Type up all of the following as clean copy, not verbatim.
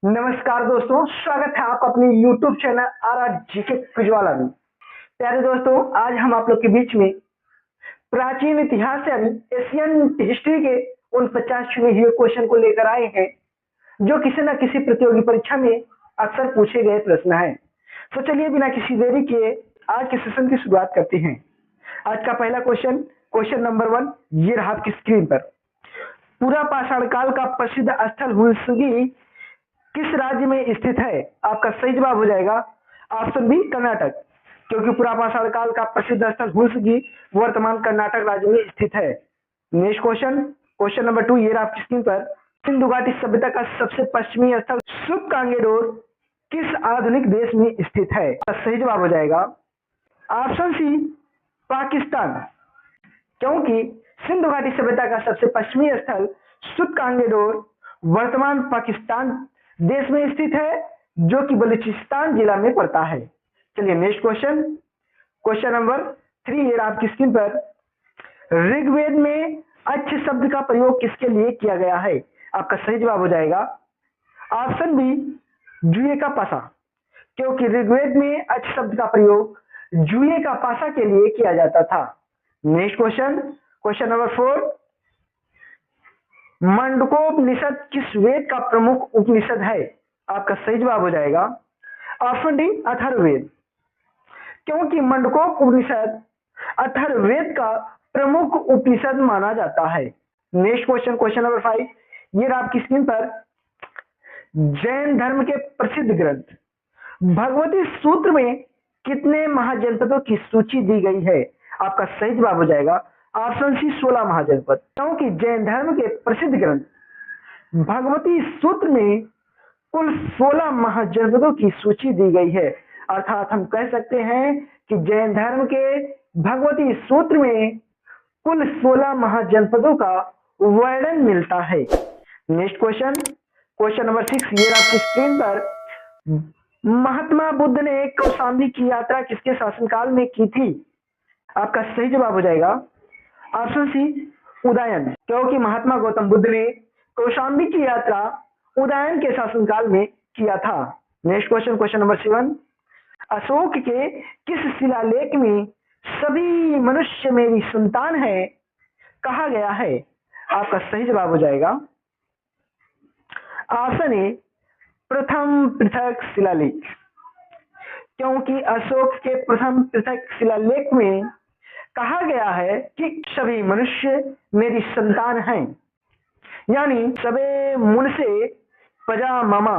नमस्कार दोस्तों, स्वागत है आपका अपने YouTube channel are GK quiz वाला में। प्यारे दोस्तों, आज हम आप लोग के बीच में प्राचीन इतिहास यानी एशियन हिस्ट्री के उन 50 चुने हुए क्वेश्चन को लेकर आए हैं जो किसी न किसी प्रतियोगी परीक्षा में अक्सर पूछे गए प्रश्न हैं। तो चलिए बिना किसी देरी के आज के सेशन की शुरुआत करते हैं। आज का पहला क्वेश्चन नंबर 1 ये रहा आपकी स्क्रीन पर। पूरा पाषाण काल का प्रसिद्ध स्थल हुलसगी किस राज्य में स्थित है? आपका सही जवाब हो जाएगा ऑप्शन बी कर्नाटक, क्योंकि पूरा पाषाण काल का प्रसिद्ध स्थल हुलसगी वर्तमान कर्नाटक राज्य में स्थित है। नेक्स्ट क्वेश्चन नंबर 2 ये रहा आपकी स्क्रीन पर। सिंधु घाटी सभ्यता का सबसे पश्चिमी स्थल सुबकांगेडोर किस आधुनिक देश में स्थित है? सही जवाब हो जाएगा ऑप्शन सी पाकिस्तान, क्योंकि सिंधु घाटी सभ्यता का सबसे पश्चिमी स्थल सुबकांगेडोर वर्तमान पाकिस्तान देश में स्थित है, जो कि बलूचिस्तान जिला में पड़ता है। चलिए नेक्स्ट क्वेश्चन नंबर 3 ये आपकी स्क्रीन पर। ऋग्वेद में अच्छ शब्द का प्रयोग किसके लिए किया गया है? आपका सही जवाब हो जाएगा ऑप्शन बी जुए का पासा, क्योंकि ऋग्वेद में अच्छ शब्द का प्रयोग जुए का पासा के लिए किया जाता था। नेक्स्ट क्वेश्चन नंबर 4 मंडकोपनिषद किस वेद का प्रमुख उपनिषद है? आपका सही जवाब हो जाएगा ऑप्शन डी अथर्ववेद, क्योंकि मंडकोप उपनिषद अथर्ववेद का प्रमुख उपनिषद माना जाता है। नेक्स्ट क्वेश्चन नंबर 5 ये रहा आपकी स्क्रीन पर। जैन धर्म के प्रसिद्ध ग्रंथ भगवती सूत्र में कितने महाजनपदों की सूची दी गई है? आपका सही जवाब हो जाएगा ऑप्शन सी 16 महाजनपद, क्योंकि जैन धर्म के प्रसिद्ध ग्रंथ भगवती सूत्र में कुल 16 महाजनपदों की सूची दी गई है। अर्थात हम कह सकते हैं कि जैन धर्म के भगवती सूत्र में कुल 16 महाजनपदों का वर्णन मिलता है। नेक्स्ट क्वेश्चन नंबर 6 ये आपकी स्क्रीन पर। महात्मा बुद्ध ने कौशाम्बी की यात्रा किसके शासनकाल में की थी? आपका सही जवाब हो जाएगा ऑप्शन सी उदयन, क्योंकि महात्मा गौतम बुद्ध ने कौशाम्बी की यात्रा उदयन के शासनकाल में किया था। नेक्स्ट क्वेश्चन नंबर 7 अशोक के किस शिलालेख में सभी मनुष्य मेरी संतान है कहा गया है? आपका सही जवाब हो जाएगा ऑप्शन ए प्रथम पृथक शिलालेख, क्योंकि अशोक के प्रथम पृथक शिलालेख में कहा गया है कि सभी मनुष्य मेरी संतान हैं, यानी सबे मुनसे प्रजा ममा,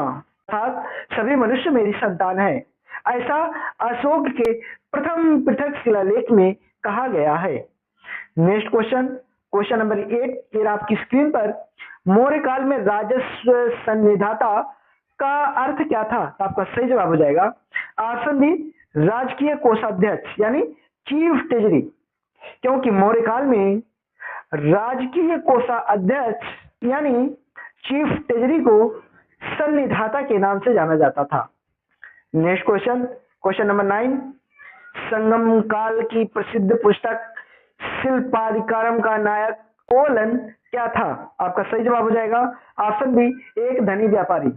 अर्थात सभी मनुष्य मेरी संतान है। ऐसा अशोक के प्रथम पृथक शिलालेख में कहा गया है। नेक्स्ट क्वेश्चन नंबर 8 ये आपकी स्क्रीन पर। मौर्य काल में राजस्व संनिधाता का अर्थ क्या था? आपका सही जवाब हो जाएगा ऑप्शन बी राजकीय कोषाध्यक्ष यानी चीफ ट्रेजरी, क्योंकि मौर्य काल में राजकीय कोषाध्यक्ष यानी चीफ ट्रेजरी को संनिधाता के नाम से जाना जाता था। नेक्स्ट क्वेश्चन नंबर 9 संगम काल की प्रसिद्ध पुस्तक शिल्पाधिकारम का नायक कोलन क्या था? आपका सही जवाब हो जाएगा ऑप्शन बी एक धनी व्यापारी,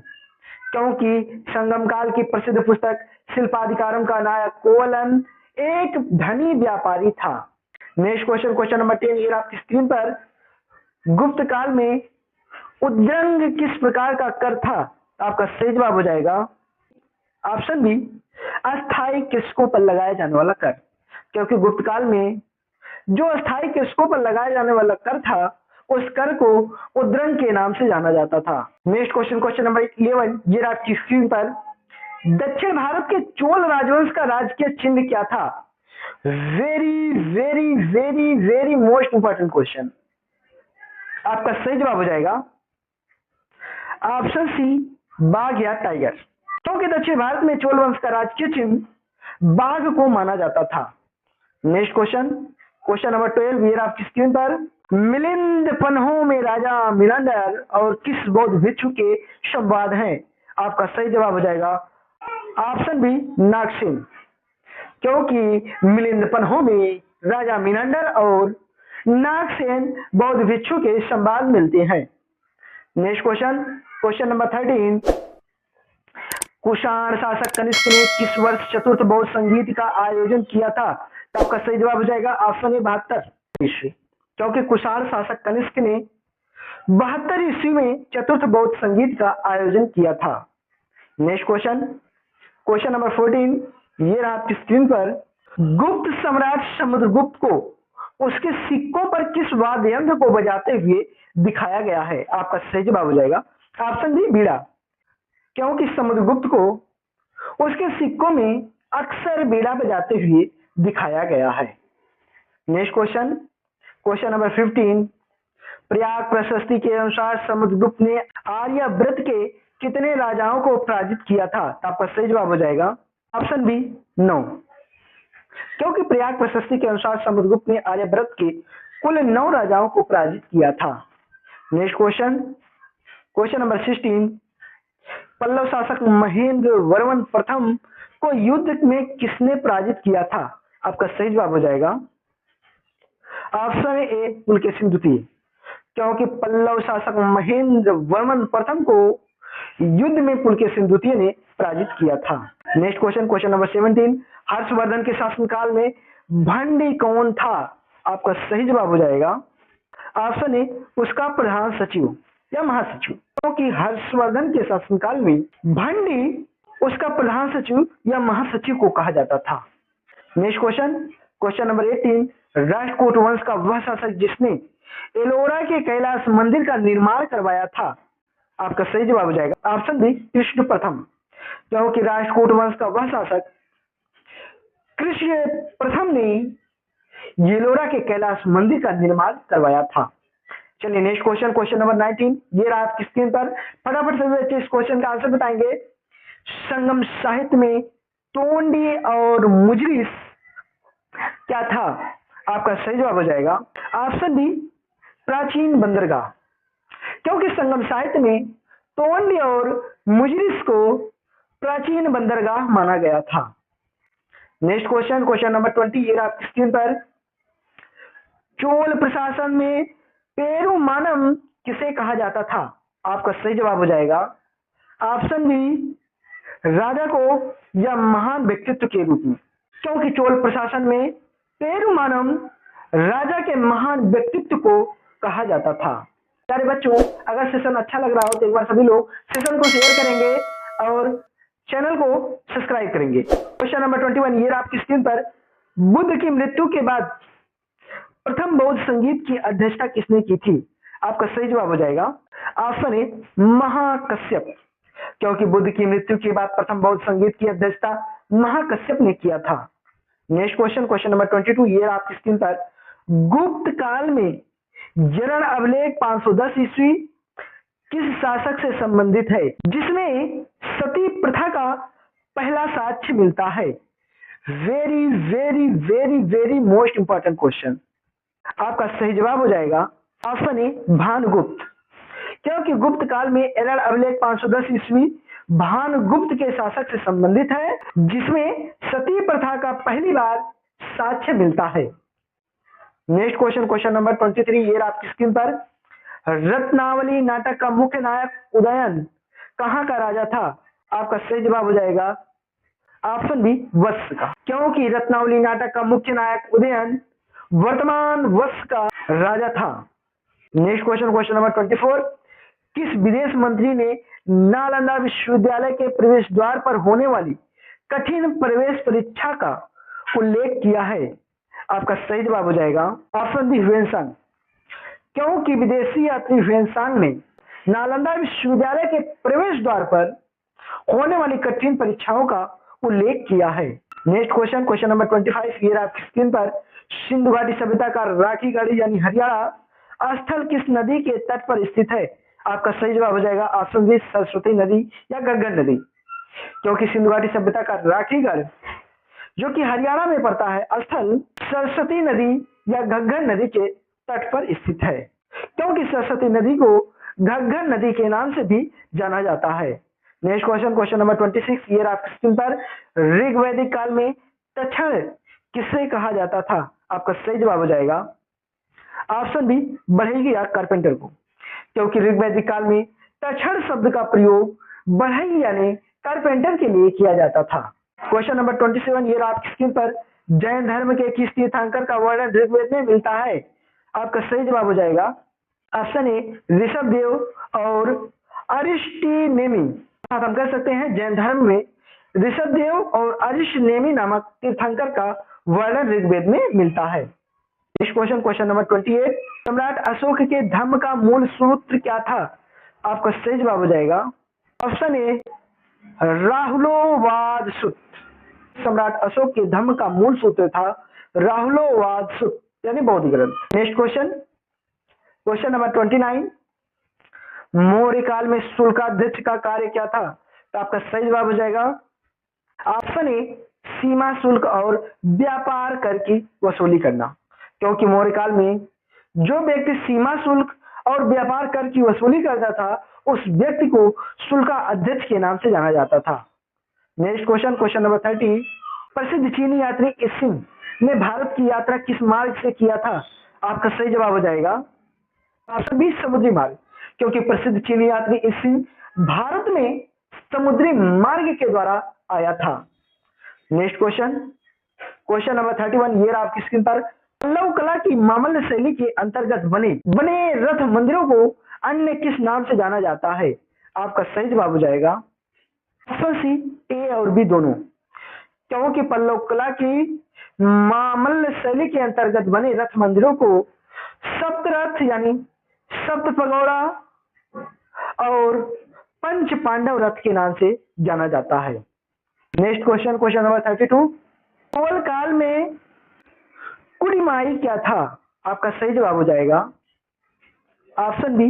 क्योंकि संगम काल की प्रसिद्ध पुस्तक शिल्पाधिकारम का नायक कोलन एक धनी व्यापारी था। नेक्स्ट क्वेश्चन नंबर 10 ये आपकी स्क्रीन पर। गुप्त काल में उद्रंग किस प्रकार का कर था? आपका सही जवाब हो जाएगा ऑप्शन बी अस्थायी किसकों पर लगाया जाने वाला कर, क्योंकि गुप्त काल में जो अस्थायी किसकों पर लगाया जाने वाला कर था उस कर को उद्रंग के नाम से जाना जाता था। नेक्स्ट क्वेश्चन नंबर 11 ये आपकी स्क्रीन पर। दक्षिण भारत के चोल राजवंश का राजकीय चिन्ह क्या था? Very very very very most important question. आपका सही जवाब हो जाएगा ऑप्शन सी बाघ या टाइगर, क्योंकि दक्षिण भारत में चोल वंश का राजकीय चिन्ह बाघ को माना जाता था। नेक्स्ट क्वेश्चन नंबर 12 ये आपकी स्क्रीन पर। मिलिंद पन्हों में राजा मिलांडर और किस बौद्ध भिक्षु के संवाद हैं? आपका सही जवाब हो जाएगा ऑप्शन बी नागसेन, क्योंकि मिलिंद पन्हों में राजा मिलांडर और नागसेन बौद्ध भिक्षु के संवाद मिलते हैं। नेक्स्ट क्वेश्चन नंबर 13 कुषाण शासक कनिष्क ने किस वर्ष चतुर्थ बौद्ध संगीत का आयोजन किया था? तो आपका सही जवाब हो जाएगा ऑप्शन ए 72 ईस्वी, क्योंकि कुषाण शासक कनिष्क ने 72 ईस्वी में चतुर्थ बौद्ध संगीत का आयोजन किया था। नेक्स्ट क्वेश्चन, क्वेश्चन नंबर 14, ये रहा आपकी स्क्रीन पर। गुप्त सम्राट समुद्रगुप्त को उसके सिक्कों पर किस वाद्य यंत्र को बजाते हुए दिखाया गया है? आपका सही जवाब हो जाएगा ऑप्शन बी बीड़ा, क्योंकि समुद्रगुप्त को उसके सिक्कों में अक्सर बीड़ा बजाते हुए दिखाया गया है। Next question, question number 15, Prayag प्रशस्ति के अनुसार समुद्रगुप्त ने आर्यव्रत के कितने राजाओं को पराजित किया था? तो आपका सही जवाब हो जाएगा ऑप्शन बी 9, क्योंकि प्रयाग प्रशस्ति के अनुसार समुद्रगुप्त ने आर्यव्रत के कुल 9 राजाओं को पराजित किया था। Next question, question number 16, Pallava शासक महेंद्र वर्मन प्रथम को युद्ध में किसने पराजित किया था? आपका सही जवाब हो जाएगा ऑप्शन ए पुलकेशिन द्वितीय, क्योंकि पल्लव शासक महेंद्र वर्मन प्रथम को युद्ध में पुलकेशिन द्वितीय ने पराजित किया था। Next question, question number 17, Harshvardhan के शासनकाल में भंडी कौन था? आपका सही जवाब हो जाएगा ऑप्शन ए उसका प्रधान सचिव या महासचिव, क्योंकि हर्षवर्धन के शासनकाल में भंडी उसका प्रधान सचिव या महासचिव को कहा जाता था। Next question, question number 18, Rashtrakuta वंश का वह शासक जिसने एलोरा के कैलाश मंदिर का निर्माण करवाया था? आपका सही जवाब हो जाएगा ऑप्शन बी कृष्ण प्रथम, क्योंकि राष्ट्रकूट वंश का वह शासक कृष्ण प्रथम ने येलोरा के कैलाश मंदिर का निर्माण करवाया था। चलिए नेक्स्ट क्वेश्चन, क्वेश्चन नंबर 19, ये रहा आपकी स्क्रीन पर। फटाफट से बच्चे इस क्वेश्चन का आंसर बताएंगे। संगम साहित्य में तोंडी और मुजरिस क्या था? आपका सही जवाब हो जाएगा ऑप्शन बी प्राचीन बंदरगाह, क्योंकि संगम साहित्य में तोंडी और मुजरिस को प्राचीन बंदरगाह माना गया था। नेक्स्ट क्वेश्चन, क्वेश्चन नंबर 20, ये आपकी स्क्रीन पर। चोल प्रशासन में पेरुमानम किसे कहा जाता था? आपका सही जवाब हो जाएगा ऑप्शन बी राजा को या महान व्यक्तित्व के रूप में, क्योंकि चोल प्रशासन में पेरुमानम राजा के महान व्यक्तित्व को कहा जाता था। प्यारे बच्चों, अगर सेशन अच्छा लग रहा हो तो एक बार सभी लोग सेशन को शेयर करेंगे और चैनल को सब्सक्राइब करेंगे। क्वेश्चन नंबर 21, ये आपकी स्क्रीन पर। बुद्ध की मृत्यु के बाद प्रथम बौद्ध संगीत की अध्यक्षता किसने की थी? आपका सही जवाब हो जाएगा ऑप्शन ए महाकश्यप, क्योंकि बुद्ध की मृत्यु के बाद प्रथम बौद्ध संगीत की अध्यक्षता महाकश्यप ने किया था। नेक्स्ट क्वेश्चन, क्वेश्चन नंबर 22, ये आपकी स्क्रीन पर। गुप्त काल में जनन अभिलेख 510 ईस्वी किस शासक से संबंधित है जिसमें सती प्रथा का पहला साक्ष्य मिलता है? Very very very very most important question. आपका सही जवाब हो जाएगा ऑप्शन ए भानुगुप्त, क्योंकि गुप्त काल में एरर अभिलेख 510 ईस्वी भानुगुप्त के शासक से संबंधित है जिसमें सती प्रथा का पहली बार साक्ष्य मिलता है। नेक्स्ट क्वेश्चन, क्वेश्चन नंबर 23, ये आपकी स्क्रीन पर। रत्नावली नाटक का मुख्य नायक उदयन कहाँ का राजा था? आपका सही जवाब हो जाएगा ऑप्शन बी वत्स का, क्योंकि रत्नावली नाटक का मुख्य नायक उदयन वर्तमान वत्स का राजा था। नेक्स्ट क्वेश्चन, क्वेश्चन नंबर 24, किस विदेश मंत्री ने नालंदा विश्वविद्यालय के प्रवेश द्वार पर होने वाली कठिन प्रवेश परीक्षा का उल्लेख किया है? आपका सही जवाब हो जाएगा ऑप्शन बी ह्वेनसांग, क्योंकि विदेशी यात्री ह्वेनसांग ने नालंदा विश्वविद्यालय के प्रवेश द्वार पर होने वाली कठिन परीक्षाओं का उल्लेख किया है। नेक्स्ट क्वेश्चन, क्वेश्चन नंबर 25, ये आपकी स्क्रीन पर। सिंधु घाटी सभ्यता का राखीगढ़ यानी हरियाणा स्थल किस नदी के तट पर स्थित है? आपका सही जवाब हो जाएगा ऑप्शन बी सरस्वती नदी या घग्गर नदी, क्योंकि सिंधु घाटी सभ्यता का राखीगढ़ जो कि हरियाणा में पड़ता है स्थल सरस्वती नदी या घग्गर नदी के तट पर स्थित है, क्योंकि सरस्वती नदी को घग्गर नदी के नाम से भी जाना जाता है। नेक्स्ट क्वेश्चन, क्वेश्चन नंबर 26, ये आपकी स्क्रीन पर। ऋग्वैदिक काल में तक्षण किसे कहा जाता था? आपका सही जवाब हो जाएगा ऑप्शन बी बढ़ई या कारपेंटर को, क्योंकि ऋग्वैदिक काल में तक्षण शब्द का प्रयोग बढ़ई यानी कारपेंटर के लिए किया जाता था। क्वेश्चन नंबर 27 ये आपकी स्क्रीन पर, जैन धर्म के किस तीर्थंकर का वर्णन ऋग्वेद में मिलता है? आपका सही जवाब हो जाएगा ऑप्शन ए ऋषभदेव और अरिष्टनेमि। हम कह सकते हैं जैन धर्म में ऋषभदेव और अरिष्टनेमि नामक तीर्थंकर का वर्णन ऋग्वेद में मिलता है। नेक्स्ट क्वेश्चन, क्वेश्चन नंबर 28, सम्राट अशोक के धम्म का मूल सूत्र क्या था? आपका सही जवाब हो जाएगा ऑप्शन ए राहुलोवाद सूत्र। सम्राट अशोक के धम्म का मूल सूत्र था राहुलोवाद सूत्र यानी बौद्ध ग्रंथ। Next question, question number 29, Maurya काल में शुल्काध्यक्ष का कार्य क्या था? तो आपका सही जवाब हो जाएगा ऑप्शन ए सीमा शुल्क और व्यापार कर की वसूली करना, क्योंकि मौर्य काल में जो व्यक्ति सीमा शुल्क और व्यापार कर की वसूली करता था उस व्यक्ति को शुल्का अध्यक्ष के नाम से जाना जाता था। नेक्स्ट क्वेश्चन, क्वेश्चन नंबर 30, प्रसिद्ध चीनी यात्री इसिंग ने भारत की यात्रा किस मार्ग से किया था? आपका सही जवाब हो जाएगा ऑप्शन बी समुद्री मार्ग, क्योंकि प्रसिद्ध चीनी यात्री इसिंग भारत में समुद्री मार्ग के द्वारा आया था। नेक्स्ट क्वेश्चन, क्वेश्चन नंबर 31 ये आपकी स्क्रीन पर, पल्लव कला की मामल्य शैली के अंतर्गत बने रथ मंदिरों को अन्य किस नाम से जाना जाता है? आपका सही जवाब हो जाएगा ऑप्शन सी ए और बी दोनों, क्योंकि पल्लव कला की मामल्य शैली के अंतर्गत बने रथ मंदिरों को सप्तरथ यानी सप्त पगोड़ा और पंच पांडव रथ के नाम से जाना जाता है। Next question, question number 32, Mughal काल में कुड़ीमाई क्या था? आपका सही जवाब हो जाएगा ऑप्शन बी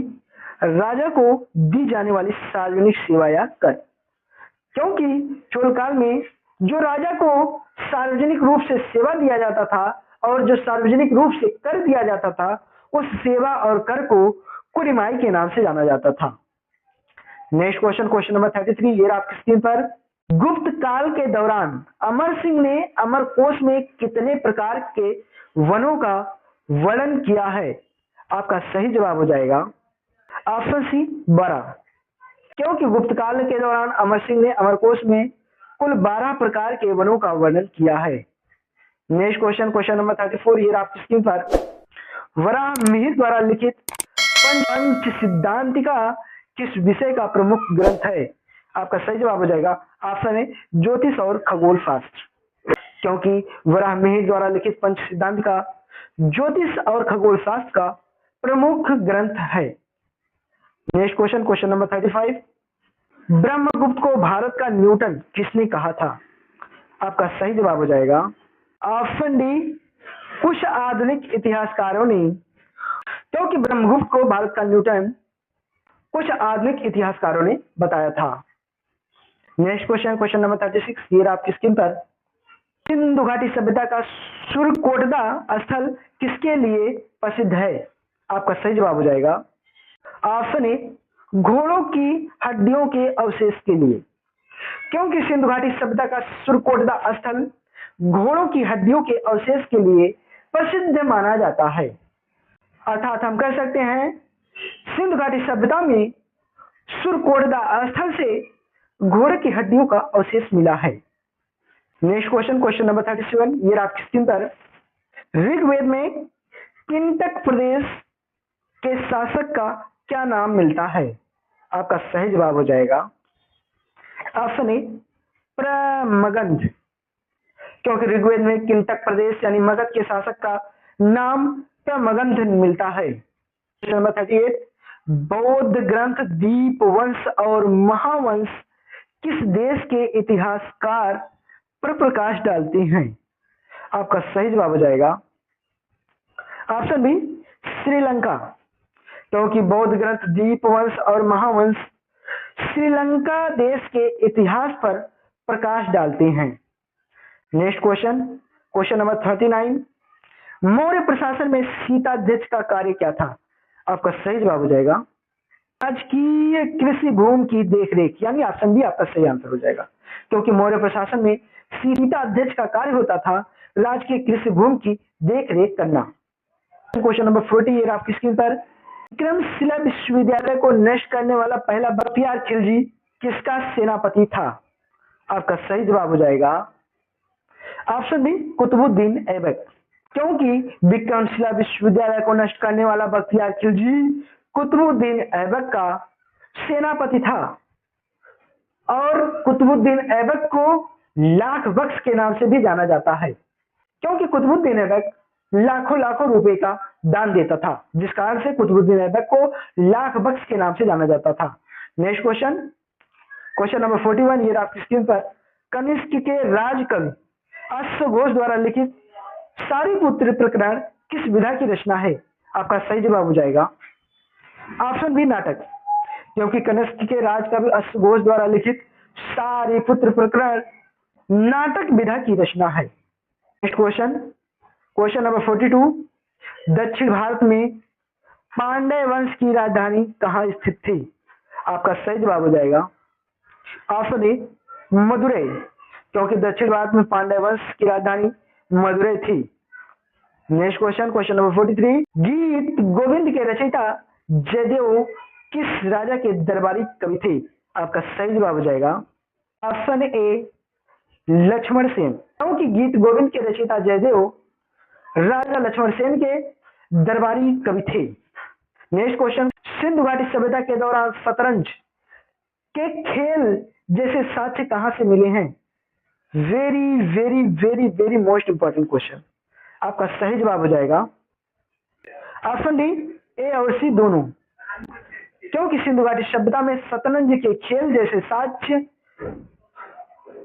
राजा को दी जाने वाली सार्वजनिक सेवा या कर, क्योंकि चोल काल में जो राजा को सार्वजनिक रूप से सेवा दिया जाता था और जो सार्वजनिक रूप से कर दिया जाता था उस सेवा और कर को कुड़ीमाई के नाम से जाना जाता था। नेक्स्ट क्वेश्चन, क्वेश्चन नंबर 33 ये आपकी स्क्रीन पर, गुप्त काल के दौरान अमर सिंह ने अमरकोश में कितने प्रकार के वनों का वर्णन किया है? आपका सही जवाब हो जाएगा ऑप्शन सी 12, क्योंकि गुप्त काल के दौरान अमर सिंह ने अमरकोश में कुल 12 प्रकार के वनों का वर्णन किया है। नेक्स्ट क्वेश्चन, क्वेश्चन नंबर 34 ये आपकी स्क्रीन पर, वराहमिहिर द्वारा लिखित पंच सिद्धांतिका किस विषय का प्रमुख ग्रंथ है? आपका सही जवाब हो जाएगा ऑप्शन ए ज्योतिष और खगोल शास्त्र, क्योंकि वराहमिहिर द्वारा लिखित पंच सिद्धांतिका ज्योतिष और खगोल शास्त्र का प्रमुख ग्रंथ है। Next question, question number 35, Brahmagupta को भारत का न्यूटन किसने कहा था? आपका सही जवाब हो जाएगा ऑप्शन डी कुछ आधुनिक इतिहासकारों ने, क्योंकि ब्रह्मगुप्त को भारत का न्यूटन कुछ आधुनिक इतिहासकारों ने बताया था। नेक्स्ट क्वेश्चन, क्वेश्चन नंबर 36 ये आपकी स्क्रीन पर, सिंधु घाटी सभ्यता का सुरकोटदा स्थल किसके लिए प्रसिद्ध है? आपका सही जवाब हो जाएगा ऑप्शन ए घोड़ों की हड्डियों के अवशेष के लिए, क्योंकि सिंधु घाटी सभ्यता का सुरकोटदा स्थल घोड़ों की हड्डियों के अवशेष के लिए प्रसिद्ध माना जाता है। अर्थात हम कह सकते हैं सिंधु घाटी सभ्यता में सुरकोटदा स्थल से घोड़े की हड्डियों का अवशेष मिला है। नेक्स्ट क्वेश्चन, क्वेश्चन नंबर 37 ये आपकी स्क्रीन पर, ऋग्वेद में किंटक प्रदेश के शासक का क्या नाम मिलता है? आपका सही जवाब हो जाएगा ऑप्शन ए प्रमगंध, क्योंकि ऋग्वेद में किंटक प्रदेश यानी मगध के शासक का नाम प्रमगंध मिलता है। क्वेश्चन नंबर 38, बौद्ध ग्रंथ दीपवंश और महावंश किस देश के इतिहासकार पर प्रकाश डालते हैं? आपका सही जवाब हो जाएगा ऑप्शन बी श्रीलंका, क्योंकि बौद्ध ग्रंथ दीपवंश और महावंश श्रीलंका देश के इतिहास पर प्रकाश डालते हैं। Next question, question number 39, Maurya प्रशासन में शीताध्यक्ष का कार्य क्या था? आपका सही जवाब हो जाएगा राजकीय कृषि भूमि की देखरेख, यानी ऑप्शन बी आपका सही आंसर हो जाएगा, क्योंकि मौर्य प्रशासन में शीताध्यक्ष का कार्य होता था राजकीय कृषि भूमि की देखरेख करना। क्वेश्चन नंबर 40 ये आपकी स्क्रीन पर, विक्रमशिला विश्वविद्यालय को नष्ट करने वाला पहला बख्तियार खिलजी किसका सेनापति था? आपका सही जवाब हो जाएगा ऑप्शन बी, कुतुबुद्दीन ऐबक। क्योंकि विक्रमशिला विश्वविद्यालय को नष्ट करने वाला बख्तियार खिलजी कुतुबुद्दीन ऐबक का सेनापति था और कुतुबुद्दीन ऐबक को लाख बख्श के नाम से भी जाना जाता है, क्योंकि कुतुबुद्दीन ऐबक लाखों लाखों रुपए का दान देता था, जिस कारण से कुतुबुद्दीन ऐबक को लाख बख्श के नाम से जाना जाता था। नेक्स्ट क्वेश्चन, क्वेश्चन नंबर 41, ये आपकी स्क्रीन पर। कनिष्क के राजकवि अश्वघोष द्वारा लिखित सारीपुत्र प्रकरण किस विधा की रचना है? आपका सही जवाब हो जाएगा ऑप्शन बी, नाटक। क्योंकि कनिष्क के राजकवि अश्वघोष द्वारा लिखित सारीपुत्र प्रकरण नाटक विधा की रचना है। नेक्स्ट क्वेश्चन, क्वेश्चन नंबर 42, दक्षिण भारत में पांड्य वंश की राजधानी कहाँ स्थित थी? आपका सही जवाब हो जाएगा ऑप्शन ए, मदुरै। क्योंकि दक्षिण भारत में पांड्य वंश की राजधानी मदुरै थी। नेक्स्ट क्वेश्चन, क्वेश्चन नंबर 43, गीत गोविंद के रचयिता जयदेव किस राजा के दरबारी कवि थे? आपका सही जवाब हो जाएगा ऑप्शन ए, लक्ष्मण सेन। क्योंकि गीत गोविंद के रचयिता जयदेव राजा लक्ष्मण सेन के दरबारी कवि थे। नेक्स्ट क्वेश्चन, सिंधु घाटी सभ्यता के दौरान शतरंज के खेल जैसे साक्ष्य कहां से मिले हैं? Very very very very most important question. आपका सही जवाब हो जाएगा ऑप्शन डी, ए और सी दोनों। क्योंकि सिंधु घाटी सभ्यता में शतरंज के खेल जैसे साक्ष्य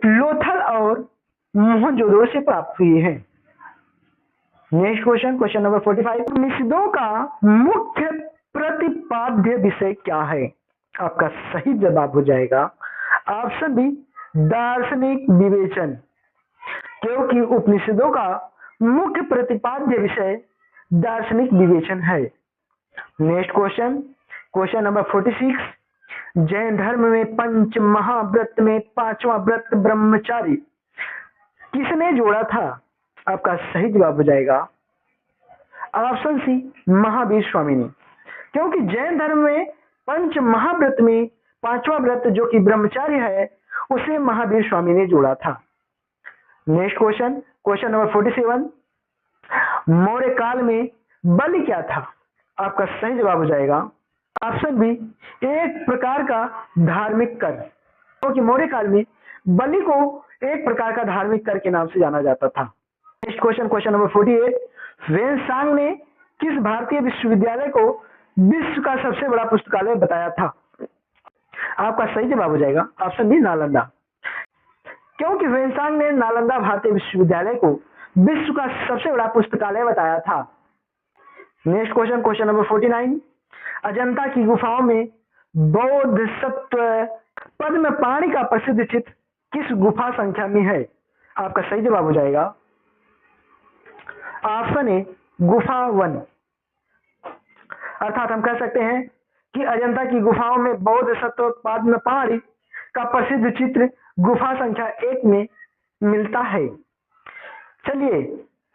लोथल और मोहनजोदड़ो से प्राप्त हुए हैं। नेक्स्ट क्वेश्चन, क्वेश्चन नंबर 45, उपनिषदों का मुख्य प्रतिपाद्य विषय क्या है? आपका सही जवाब हो जाएगा ऑप्शन बी, दार्शनिक विवेचन। क्योंकि उपनिषदों का मुख्य प्रतिपाद्य विषय दार्शनिक विवेचन है। Next question, question number 46, Jain धर्म में पंच महाव्रत में पांचवा व्रत ब्रह्मचारी किसने जोड़ा था? आपका सही जवाब हो जाएगा ऑप्शन सी, महावीर स्वामी ने। क्योंकि जैन धर्म में पंच महाव्रत में पांचवा व्रत जो कि ब्रह्मचार्य है उसे महावीर स्वामी ने जोड़ा था। Next question, question number 47, Maurya काल में बलि क्या था? आपका सही जवाब हो जाएगा ऑप्शन बी, एक प्रकार का धार्मिक कर। क्योंकि मौर्य काल में बलि को एक प्रकार का धार्मिक कर के नाम से जाना जाता था। Next question, question number 48, Xuanzang ने किस भारतीय विश्वविद्यालय को विश्व का सबसे बड़ा पुस्तकालय बताया था? आपका सही जवाब हो जाएगा ऑप्शन बी, नालंदा। क्योंकि वेनसांग ने नालंदा भारतीय विश्वविद्यालय को विश्व का सबसे बड़ा पुस्तकालय बताया था। Next question, question number 49, Ajanta की गुफाओं में बौद्ध सत्व पद्मपाणि का प्रसिद्ध चित्र किस गुफा संख्या में है? आपका सही जवाब हो जाएगा ऑप्शन ए, गुफा 1। अर्थात हम कह सकते हैं कि अजंता की गुफाओं में बौद्ध सत्व पद्मपाणि का प्रसिद्ध चित्र गुफा संख्या 1 में मिलता है। चलिए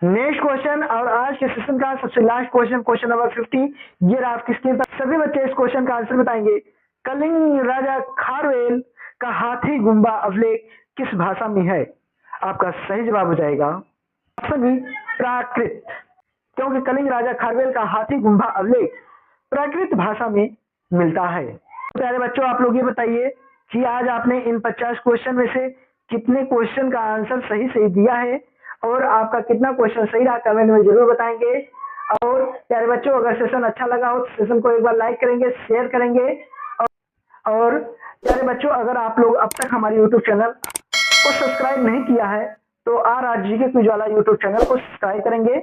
नेक्स्ट क्वेश्चन और आज के सेशन का सबसे लास्ट क्वेश्चन, क्वेश्चन नंबर 50, ये रहा आपकी स्क्रीन पर। सभी बच्चे इस क्वेश्चन का आंसर बताएंगे। कलिंग राजा खारवेल का हाथी गुम्बा अभिलेख किस भाषा में है? आपका सही जवाब हो जाएगा ऑप्शन बी, प्राकृत। क्योंकि कलिंग राजा खारवेल का हाथी गुम्बा अभिलेख प्राकृत भाषा में मिलता है। प्यारे बच्चों, आप लोग ये बताइए कि आज आपने इन 50 क्वेश्चन में से कितने क्वेश्चन का आंसर सही सही दिया है और आपका कितना क्वेश्चन सही रहा कमेंट में जरूर बताएंगे। और प्यारे बच्चों, अगर सेशन अच्छा लगा हो तो सेशन को एक बार लाइक करेंगे, शेयर करेंगे। और प्यारे बच्चों, अगर आप लोग अब तक हमारे यूट्यूब चैनल को सब्सक्राइब नहीं किया है तो RRGK क्विज वाला यूट्यूब चैनल को सब्सक्राइब करेंगे।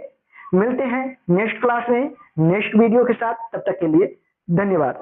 मिलते हैं नेक्स्ट क्लास में नेक्स्ट वीडियो के साथ, तब तक के लिए धन्यवाद।